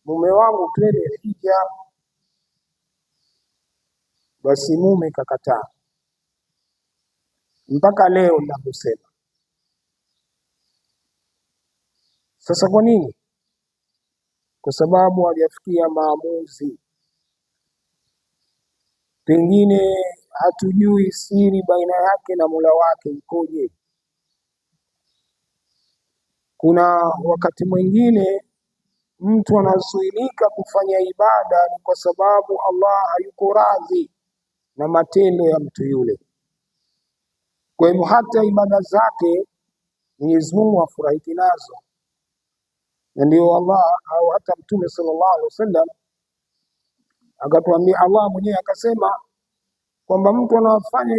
mume wangu twende hija. Basi mume kakataa. Mpaka leo ninaposema. Sasa kwa nini? Kwa sababu hajafikia maamuzi. Pengine hatujui siri baina yake na Mola wake ikoje. Kuna wakati mwingine mtu anazuilika kufanya ibada ni kwa sababu Allah hayuko radhi na matendo ya mtu yule. Kwa hivyo hata ibada zake Mwenyezi Mungu hafurahiki nazo. Na ndio Allah au hata Mtume sallallahu alaihi wasallam akatuambia, Allah mwenyewe akasema kwamba mtu anafanya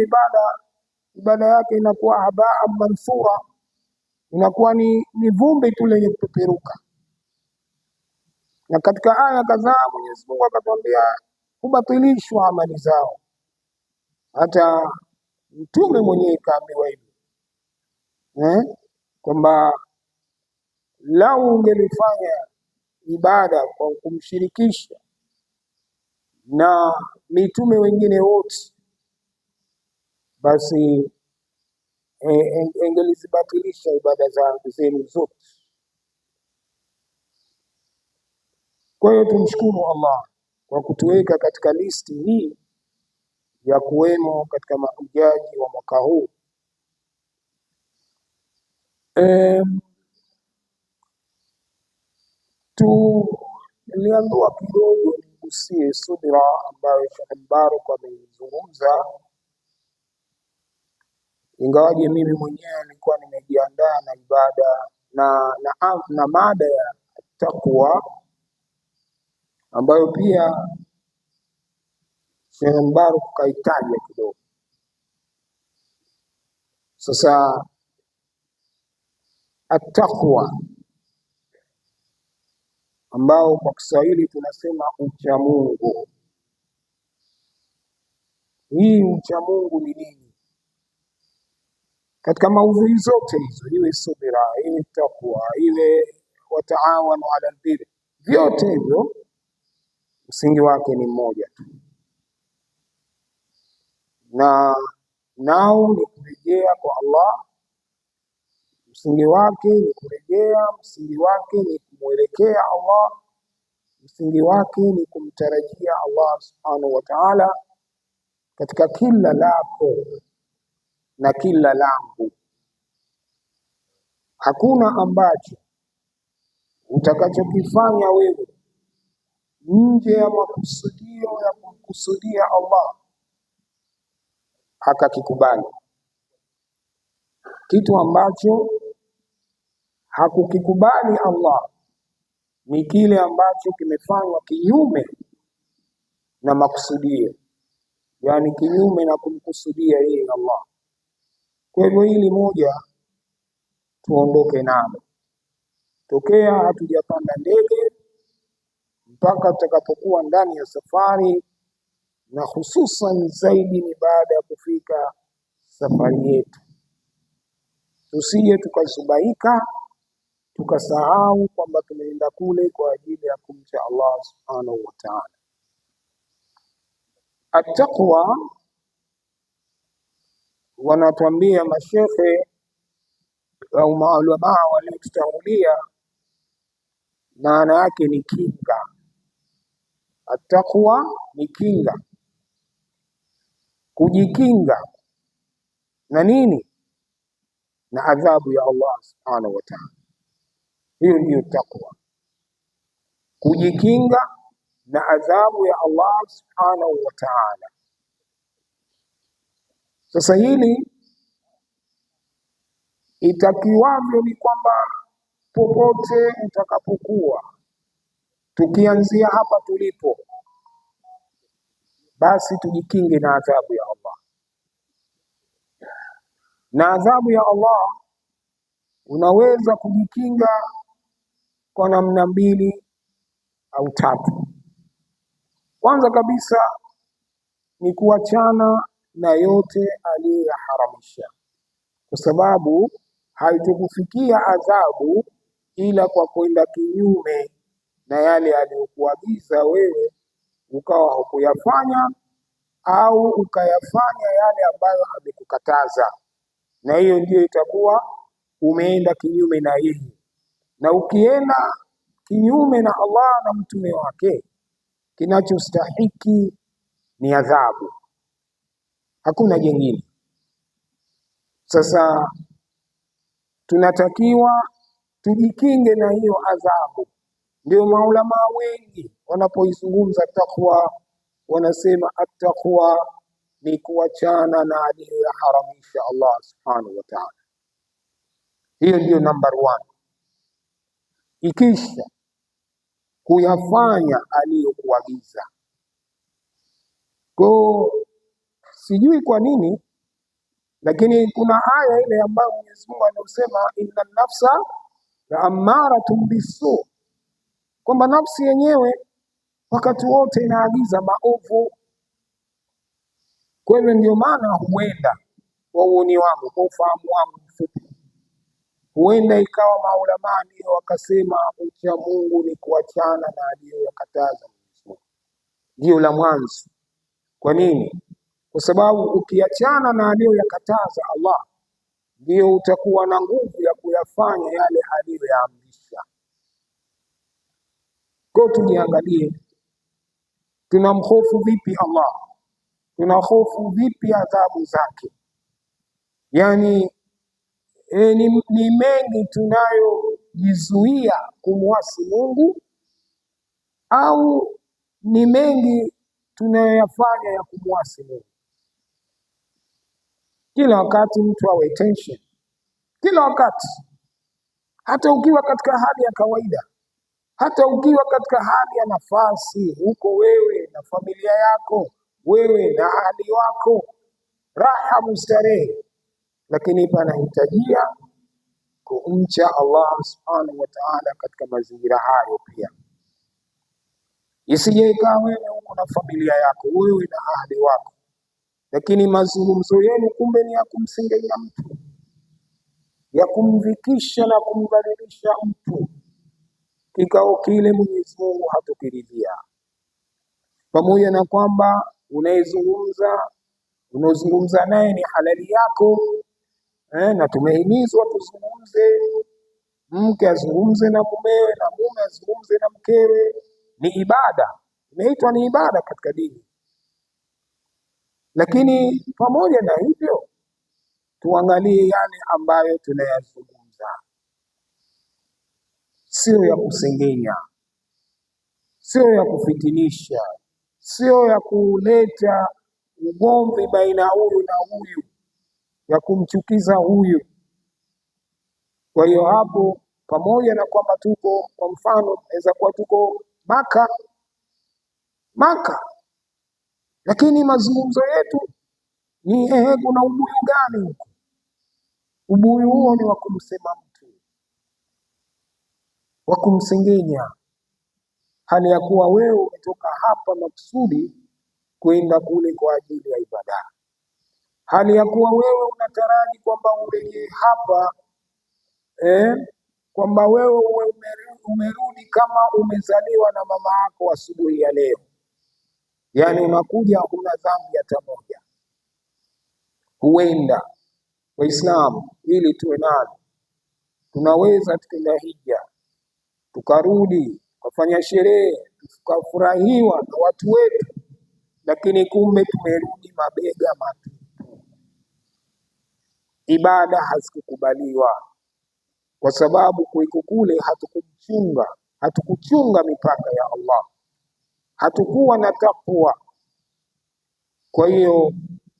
ibada yake inakuwa habaa manthura, inakuwa ni vumbi tu lenye kupeperuka. Na katika aya kadhaa Mwenyezi Mungu akatuambia kubatilishwa amali zao. Hata Mtume mwenyewe kaambiwa hivi kwamba lau ungelifanya ibada kwa kumshirikisha na mitume wengine wote, basi engelizibatilisha ibada zenu zote. Kwa hiyo tumshukuru Allah kwa kutuweka katika listi hii ya kuwemo katika mahujaji wa mwaka huu. Niliambiwa kidogo nigusie subira ambayo Sheikh Mbarak ameizungumza, ingawaje mimi mwenyewe nilikuwa nimejiandaa na ibada na mada ya taqwa ambayo pia Sheikh Mbarak kaitaja kidogo. Sasa at-taqwa ambao kwa Kiswahili tunasema ucha Mungu. Hii ucha Mungu ni nini? Katika maudhui zote hizo, iwe subira, iwe taqwa, iwe wataawanu ala albir, vyote hivyo msingi wake ni mmoja tu, na nao ni kurejea kwa Allah. Msingi wake ni kurejea, msingi wake ni kumwelekea Allah, msingi wake ni kumtarajia Allah subhanahu wa ta'ala katika kila lako na kila langu. Hakuna ambacho utakachokifanya wewe nje ya makusudio ya kumkusudia Allah hakakikubali. Kitu ambacho hakukikubali Allah ni kile ambacho kimefanywa kinyume na makusudio, yani kinyume na kumkusudia yeye Allah. Kwa hivyo hili moja tuondoke nalo tokea hatujapanda ndege mpaka tutakapokuwa ndani ya safari, na hususan zaidi ni baada ya kufika safari yetu. Tusije tukazubaika tukasahau kwamba tumeenda kule kwa ajili ya kumcha Allah subhanahu wa ta'ala. At-taqwa, wanatuambia mashekhe au maulama waliotutangulia, maana yake ni kinga. At-taqwa ni kinga, kujikinga na nini? Na adhabu ya Allah subhanahu wa ta'ala. Hiyo ndiyo taqwa, kujikinga na adhabu ya Allah subhanahu wa ta'ala. Sasa hili itakiwavyo ni kwamba popote utakapokuwa, tukianzia hapa tulipo, basi tujikinge na adhabu ya Allah. Na adhabu ya Allah unaweza kujikinga kwa namna mbili au tatu. Kwanza kabisa ni kuachana na yote aliyoharamisha, kwa sababu haitokufikia adhabu ila kwa kwenda kinyume na yale aliyokuagiza wewe ukawa hukuyafanya, au ukayafanya yale ambayo amekukataza, na hiyo ndiyo itakuwa umeenda kinyume na yeye. Na ukienda kinyume na Allah na mtume wake, kinachostahiki ni adhabu, hakuna jingine. Sasa tunatakiwa tujikinge na hiyo adhabu. Ndio maulama wengi wanapoizungumza takwa wanasema at-taqwa ni kuachana na aliyoharamisha Allah subhanahu wa ta'ala. Hiyo ndio number 1. Ikisha kuyafanya aliyokuagiza. Kwa sijui kwa nini, lakini kuna aya ile ambayo Mwenyezi Mungu anasema inna nafsa la ammaratun bisu, kwamba nafsi yenyewe wakati wote inaagiza maovu. Kwa hiyo ndio maana huenda kwa uoni wangu, kwa ufahamu wangu mfupi, huenda ikawa maulama ndio wakasema ucha Mungu ni kuachana na aliyoyakataza Mwenyezi Mungu. Ndio la mwanzo. Kwa nini? Kwa sababu ukiachana na aliyoyakataza Allah, ndio utakuwa na nguvu ya kuyafanya yale aliyoyaamrisha. Kwa tujiangalie, tunamhofu vipi Allah? Tunahofu vipi adhabu zake? Yani ni mengi tunayojizuia kumwasi Mungu, au ni mengi tunayoyafanya ya kumwasi Mungu? Kila wakati mtu awe tension, kila wakati, hata ukiwa katika hali ya kawaida, hata ukiwa katika hali ya nafasi, huko wewe na familia yako, wewe na ahali wako, raha mustarehe, lakini panahitajia kumcha Allah subhanahu wa ta'ala katika mazingira hayo pia. Isije ikawa wewe uko na familia yako, wewe na ahali wako, lakini mazungumzo yenu kumbe ni ya kumsengenya mtu, ya kumvikisha na kumdhalilisha mtu. Kikao kile Mwenyezi Mungu hatokiridhia. Pamoja na kwamba unazungumza naye ni halali yako, na tumehimizwa tuzungumze, mke azungumze na mumewe na mume azungumze na mkewe, ni ibada, imeitwa ni ibada katika dini. Lakini pamoja na hivyo, tuangalie yale ambayo tunayazungumza, sio ya kusengenya, sio ya kufitinisha, sio ya kuleta ugomvi baina huyu na huyu, ya kumchukiza huyu. Kwa hiyo hapo, pamoja na kwamba tuko, kwa mfano naweza kuwa tuko Maka, lakini mazungumzo yetu ni kuna ubuyu gani huko? Ubuyu huo ni wa kumsema mtu, wa kumsengenya, hali ya kuwa wewe umetoka hapa maksudi kwenda kule kwa ajili ya ibada, hali ya kuwa wewe unataraji kwamba urejee hapa, kwamba wewe umerudi kama umezaliwa na mama yako asubuhi ya leo. Yani unakuja huna dhambi hata moja. Huenda Waislamu ili tuwe nalo, tunaweza tukenda hija, tukarudi, tukafanya sherehe, tukafurahiwa na watu wetu, lakini kumbe tumerudi mabega matupu. Ibada hazikukubaliwa kwa sababu kuiko kule hatukuchunga mipaka ya Allah, hatukuwa na takwa. Kwa hiyo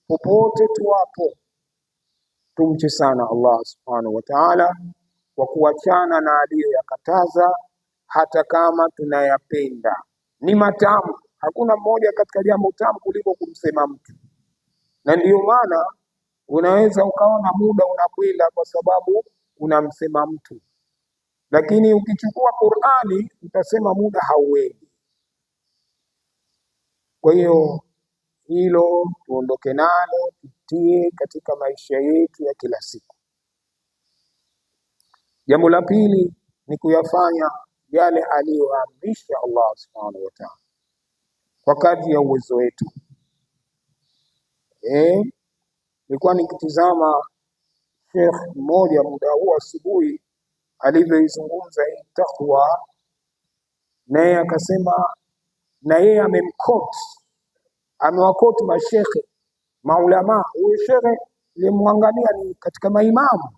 popote tuwapo, tumche sana Allah subhanahu wa ta'ala kwa kuachana na aliyoyakataza, hata kama tunayapenda. Ni matamu, hakuna mmoja katika jambo tamu kuliko kumsema mtu, na ndiyo maana unaweza ukaona muda unakwenda kwa sababu unamsema mtu, lakini ukichukua Qur'ani utasema muda hauendi. Kwa hiyo hilo tuondoke nalo, tutie katika maisha yetu ya kila siku. Jambo la pili ni kuyafanya yale aliyoamrisha Allah subhanahu wa ta'ala kwa kadri ya uwezo wetu. Nilikuwa nikitizama Sheikh mmoja muda huu asubuhi alivyoizungumza hii takwa, naye akasema, na yeye amewakoti mashekhe maulama. Huyu shekhe nilimwangalia ni katika maimamu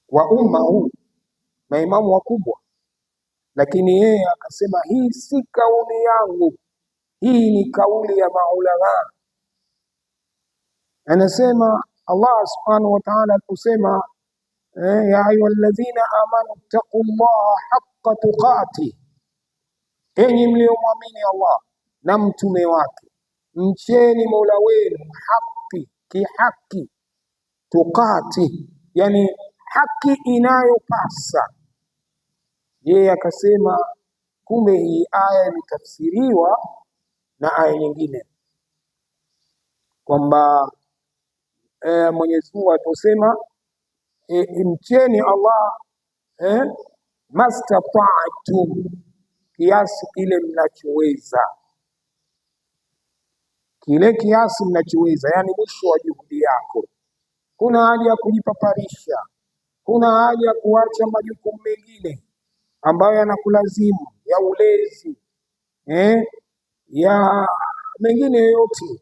wa umma huu, maimamu wakubwa, lakini yeye akasema hii si kauli yangu, hii ni kauli ya maulama. Anasema Allah subhanahu wa ta'ala aliposema ya ayyuhalladhina amanu taqullaha haqqa tuqati, enyi mliomwamini Allah na mtume wake, mcheni Mola wenu kihaki, tuqati, yani haki inayopasa. Yeye akasema kumbe hii aya imetafsiriwa na aya nyingine kwamba Mwenyezi Mungu aliposema mcheni Allah mastata'tum, kiasi kile mnachoweza, kile kiasi mnachoweza, yani mwisho wa juhudi yako. Kuna haja ya kujipaparisha, kuna haja ya kuacha majukumu mengine ambayo yanakulazimu ya ulezi ya mengine yote.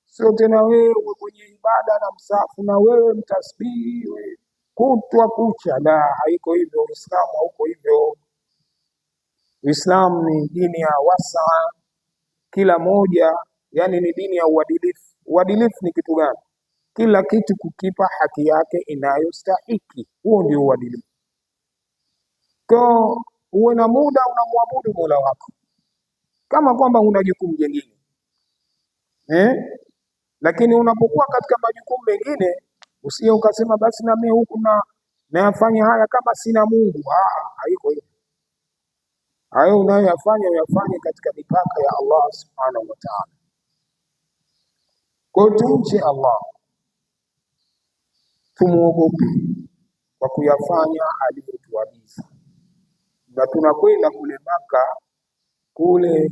Sio tena wewe kwenye ibada na msafu na wewe mtasbihi kutwa kucha. La, haiko hivyo. Uislamu hauko hivyo. Uislamu ni dini ya wasaa, kila moja, yani ni dini ya uadilifu. Uadilifu ni kitu gani? Kila kitu kukipa haki yake inayostahiki. Huo ndio uadilifu. Kwa uwe na muda unamwabudu Mola wako kama kwamba una jukumu jingine lakini unapokuwa katika majukumu mengine usije ukasema basi na mimi huku nayafanya haya kama sina Mungu. Haiko hivyo. Hayo unayoyafanya uyafanye katika mipaka ya Allah subhanahu wa ta'ala. Kwa tumche Allah, tumuogope kwa kuyafanya alivyotuagiza. Na tunakwenda kule Maka, kule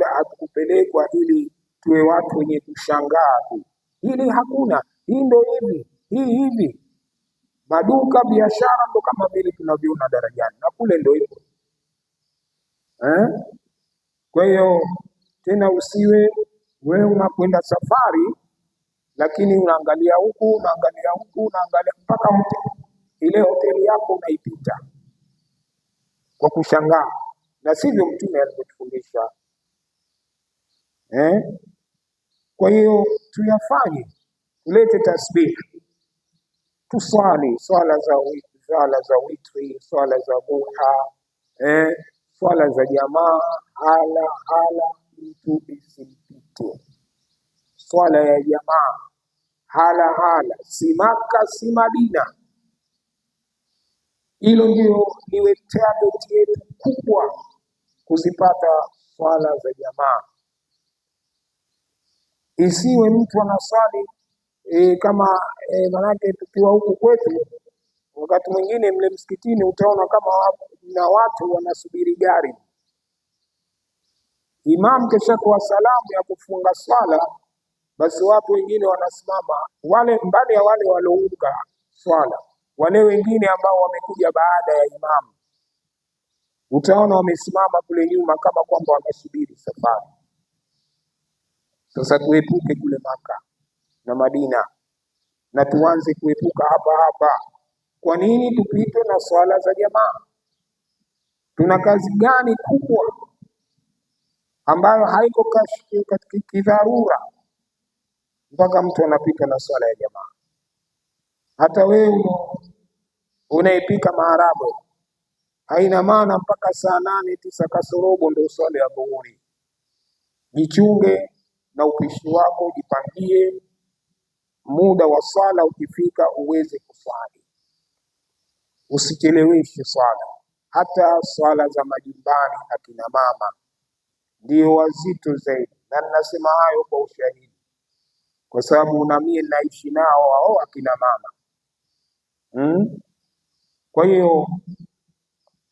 hatukupelekwa ili tuwe watu wenye kushangaa tu. Hili hakuna, hii ndio hivi. Maduka, biashara ndo kama vile tunavyoona darajani, na kule ndio hivyo. Kwa hiyo tena usiwe wewe unakwenda safari lakini unaangalia huku, unaangalia mpaka ile hoteli yako unaipita kwa kushangaa, na sivyo Mtume alivyotufundisha. Kwa hiyo tuyafanye, tulete tasbih, tuswali swala za witri, swala za duha, swala za jamaa, hala mtu isimpite. Swala ya jamaa hala, si Maka si Madina. Hilo ndio liwe target yetu kubwa, kuzipata swala za jamaa. Isiwe mtu anasali kama manake tukiwa huku kwetu, wakati mwingine mle msikitini utaona kama na watu wanasubiri gari. Imam kesha kwa salamu ya kufunga swala, basi watu wengine wanasimama, wale mbali ya wale waliounga swala, wale wengine ambao wamekuja baada ya imam, utaona wamesimama kule nyuma kama kwamba wanasubiri safari. Sasa tuepuke kule Maka na Madina, na tuanze kuepuka hapa. Kwa nini tupitwe na swala za jamaa? Tuna kazi gani kubwa ambayo haiko katika kidharura mpaka mtu anapita na swala ya jamaa? Hata wewe unaipika maharagwe, haina maana mpaka saa 8 9 kasorobo ndio swala ya dhuhuri. Jichunge na upishi wako, jipangie muda wa swala, ukifika uweze kuswali. Usicheleweshe swala. Hata swala za majumbani akina mama ndio wazito zaidi, na ninasema hayo kwa ushahidi, kwa sababu na mimi naishi nao hao akina mama. Kwa hiyo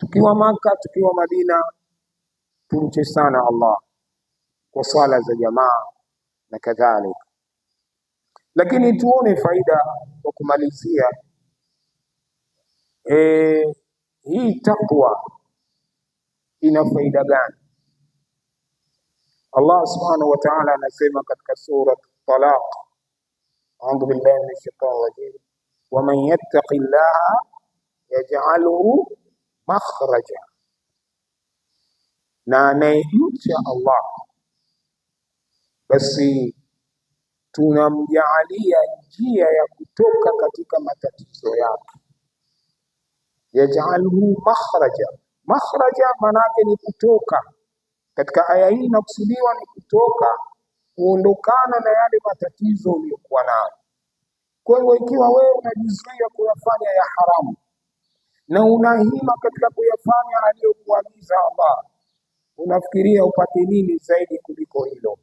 tukiwa Maka, tukiwa Madina, tumche sana Allah kwa swala za jamaa na kadhalika. Lakini tuone faida kwa kumalizia, hii takwa ina faida gani? Allah subhanahu wa ta'ala anasema katika sura Talaq, a'udhu billahi minash shaitani rajim, wa man yattaqillaha yaj'alhu makhraja, na anayemcha Allah basi tunamjaalia njia ya kutoka katika matatizo yake. Yaj'alhu makhraja, makhraja manake ni kutoka. Katika aya hii inakusudiwa ni kutoka, kuondokana na yale matatizo uliyokuwa nayo. Kwa hiyo ikiwa wewe unajizuia kuyafanya ya haramu na unahima katika kuyafanya aliyokuagiza Allah, unafikiria upate nini zaidi kuliko hilo?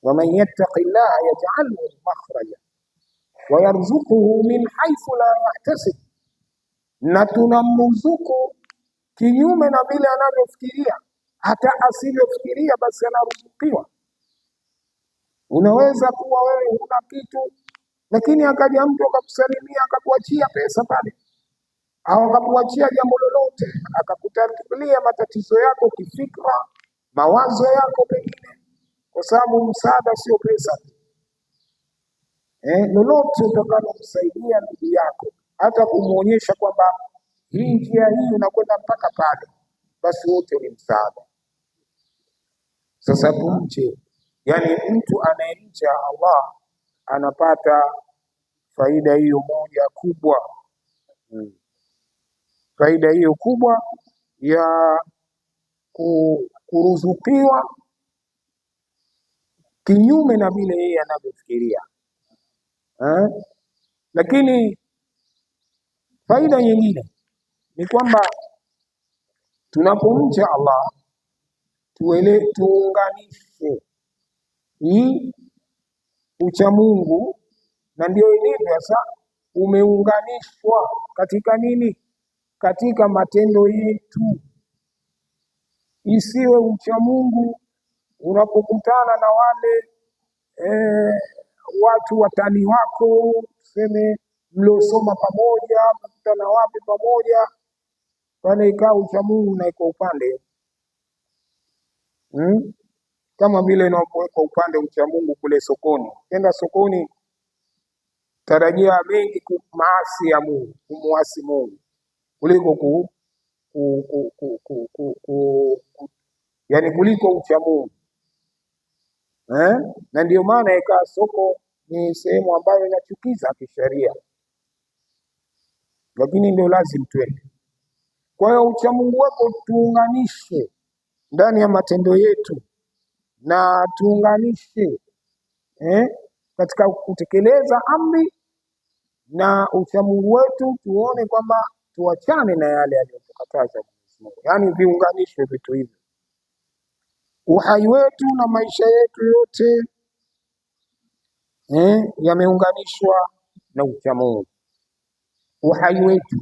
Waman yattaqillaha yaj'alhu makhraja wa yarzuquhu min haythu la yahtasib, na tunamruzuku kinyume na vile anavyofikiria. Hata asivyofikiria basi anaruzukiwa. Unaweza kuwa wewe huna kitu, lakini akaja mtu akakusalimia akakuachia pesa pale, au akakuachia jambo lolote, akakutatulia matatizo yako kifikra, mawazo yako pengine, kwa sababu msaada sio pesa. Lolote utakalomsaidia ndugu yako, hata kumuonyesha kwamba hii njia hii unakwenda mpaka pale, basi wote ni msaada. Sasa tumche, yani mtu anayemcha Allah anapata faida hiyo moja kubwa, faida hiyo kubwa ya kuruzukiwa kinyume na vile yeye anavyofikiria. Lakini faida nyingine ni kwamba tunapomcha Allah tuunganishe hii ucha Mungu, na ndio ilivyo sasa, umeunganishwa katika nini? Katika matendo yetu. Isiwe ucha Mungu unapokutana na wale watu watani wako, tuseme mliosoma pamoja, mkutana wapi pamoja, pale ikawa ucha Mungu na iko upande kama vile inapoweka upande ucha Mungu kule sokoni. Kenda sokoni, tarajia mengi maasi ya Mungu, kumuasi Mungu, kuliko yani kuliko ucha Mungu. Na ndio maana ikawa soko ni sehemu ambayo inachukiza kisheria, lakini ndio lazima twende. Kwa hiyo ucha Mungu wako tuunganishe ndani ya matendo yetu, na tuunganishe katika kutekeleza amri, na ucha Mungu wetu tuone kwamba tuachane na yale aliyotukataza Mwenyezi Mungu. Yani viunganishwe vitu hivi, uhai wetu na maisha yetu yote yameunganishwa na ucha Mungu. Uhai wetu,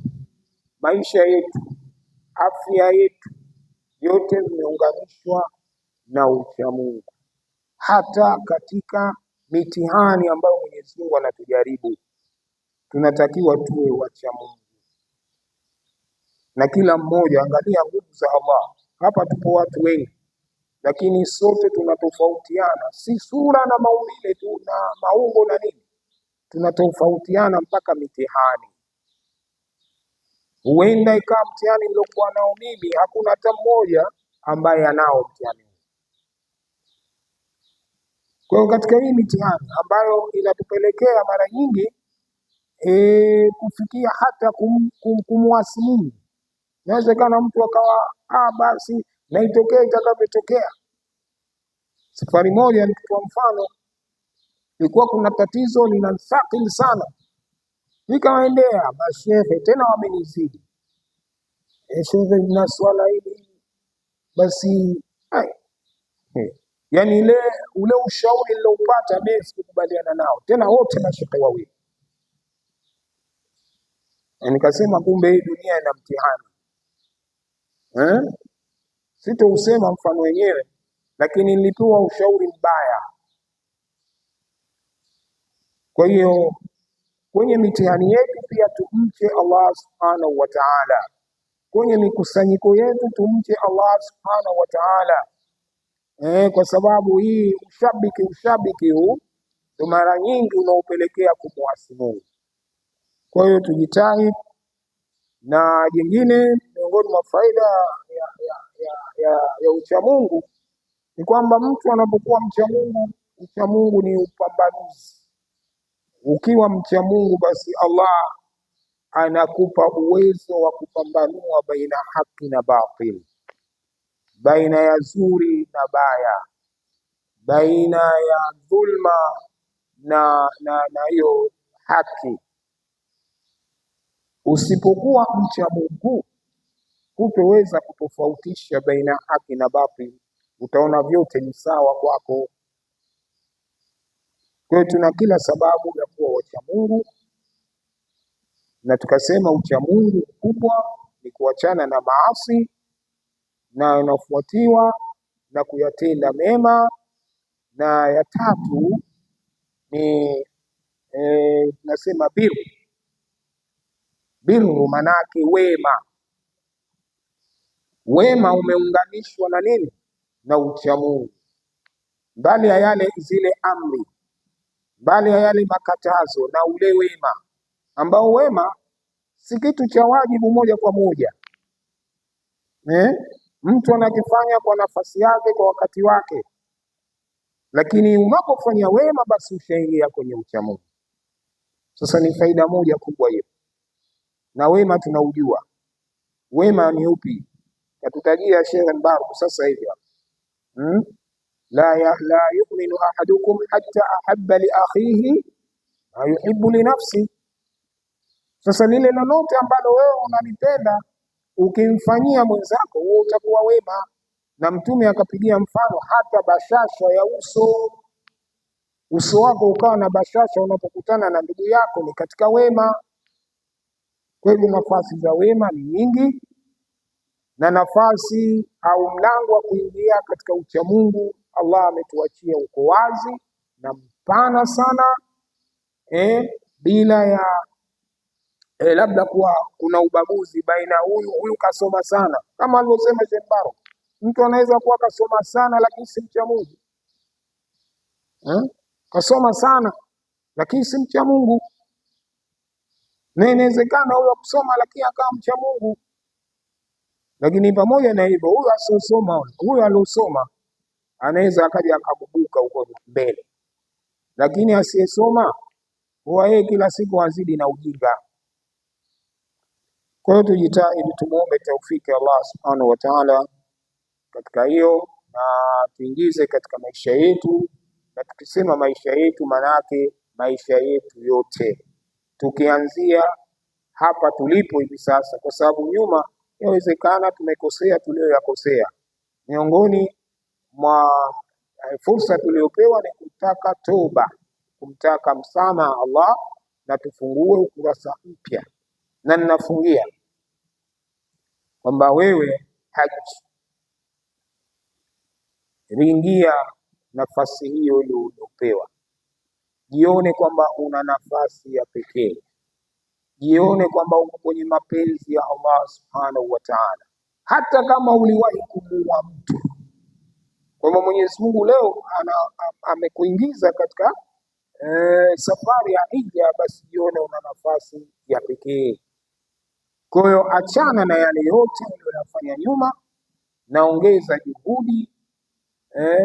maisha yetu, afya yetu, yote vimeunganishwa na ucha Mungu. Hata katika mitihani ambayo Mwenyezi Mungu anatujaribu, tunatakiwa tuwe wacha Mungu. Na kila mmoja, angalia nguvu za Allah. Hapa tupo watu wengi, lakini sote tunatofautiana, si sura na maumbile tu na maumbo na nini, tunatofautiana mpaka mitihani. Huenda ikawa mtihani nilokuwa nao mimi hakuna hata mmoja ambaye anao mtihani. Kwa hiyo katika hii mitihani ambayo inatupelekea mara nyingi kufikia hata kumwasi Mungu, inawezekana mtu akawa basi na itokee itakavyotokea. Safari moja nikitoa mfano, ilikuwa kuna tatizo linasakili sana, nikawaendea mashehe, tena wamenizidi, shehe na swala hili basi yani ule ushauri niloupata mimi sikubaliana nao, tena wote mashehe wawili. Na nikasema kumbe hii dunia ina mtihani eh? Sitousema mfano wenyewe, lakini nilipewa ushauri mbaya. Kwa hiyo kwenye mitihani yetu pia tumche Allah subhanahu wa ta'ala, kwenye mikusanyiko yetu tumche Allah subhanahu wa ta'ala kwa sababu hii ushabiki huu ndio mara nyingi unaopelekea kumwasi Mungu. Kwa hiyo tujitahidi. Na jingine miongoni mwa faida ya uchamungu ni kwamba mtu anapokuwa uchamungu ni upambanuzi. Ukiwa mchamungu, basi Allah anakupa uwezo wa kupambanua baina haki na batili, baina ya zuri na baya, baina ya dhulma na hiyo haki. Usipokuwa mcha Mungu hutoweza kutofautisha baina haki na batili, utaona vyote ni sawa kwako. Kwa hiyo tuna kila sababu ya kuwa wacha Mungu, na tukasema ucha Mungu mkubwa ni kuachana na maasi na inafuatiwa na kuyatenda mema. Na ya tatu ni nasema biru, manake wema. Wema umeunganishwa na nini? Na ucha Mungu. Mbali ya yale zile amri, mbali ya yale makatazo, na ule wema ambao wema si kitu cha wajibu moja kwa moja mtu anakifanya kwa nafasi yake kwa wakati wake, lakini unapofanya wema basi ushaingia kwenye ucha Mungu. Sasa ni faida moja kubwa hiyo, na wema tunaujua. Wema ni upi? Katutajia Sheikh Mbarak sasa hivi la yu'minu ahadukum hatta ahabba li akhihi ma yuhibbu li nafsi. Sasa lile lolote ambalo wewe unalipenda ukimfanyia mwenzako, wewe utakuwa wema. Na Mtume akapigia mfano hata bashasha ya uso wako ukawa na bashasha unapokutana na ndugu yako, ni katika wema. Kwa hivyo nafasi za wema ni nyingi, na nafasi au mlango wa kuingia katika ucha Mungu Allah ametuachia uko wazi na mpana sana bila ya labda kuwa kuna ubaguzi baina huyu kasoma sana, kama alivyosema Sheikh Mbarak. Mtu anaweza kuwa kasoma sana lakini si mcha Mungu kasoma sana lakini si mcha Mungu, na inawezekana huyo kusoma lakini akawa mcha Mungu. Lakini pamoja na hivyo, huyo aliosoma anaweza akaja akabubuka huko mbele, lakini asiyesoma huwa yeye kila siku azidi na ujinga. Kwa hiyo tujitahidi, tumuombe taufiki Allah subhanahu wa ta'ala katika hiyo, na tuingize katika maisha yetu. Na tukisema maisha yetu, manake maisha yetu yote, tukianzia hapa tulipo hivi sasa, kwa sababu nyuma yawezekana tumekosea tulioyakosea. Miongoni mwa fursa tuliopewa ni kutaka toba, kumtaka msamaha Allah, na tufungue ukurasa mpya. Na ninafungia kwamba wewe haji ringia nafasi hiyo ile uliopewa, jione kwamba una nafasi ya pekee, jione kwamba uko kwenye mapenzi ya Allah subhanahu wa ta'ala. Hata kama uliwahi kumuua mtu, kwamba Mwenyezi Mungu leo amekuingiza katika safari ya hija, basi jione una nafasi ya pekee. Kwa hiyo achana na yale yote uliyofanya nyuma, naongeza juhudi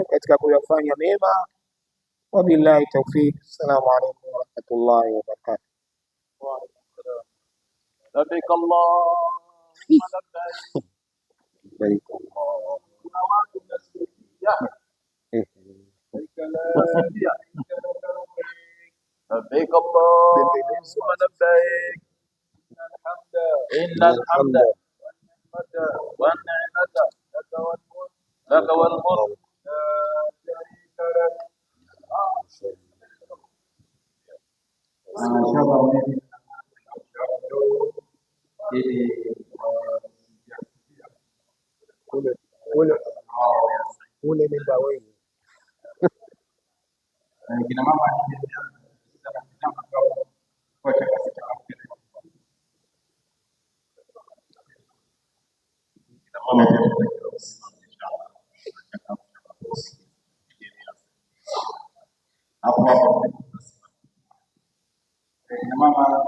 katika kuyafanya mema. Wabillahi tawfiq. Assalamu alaykum wa rahmatullahi wa barakatuh. لبيك اللهم لبيك لبيك اللهم لبيك إن الحمد والنعمة لك والملك لا شريك لك. kule kule kule ni Mbaweni. Kina mama hapo hapo kina mama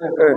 Eh.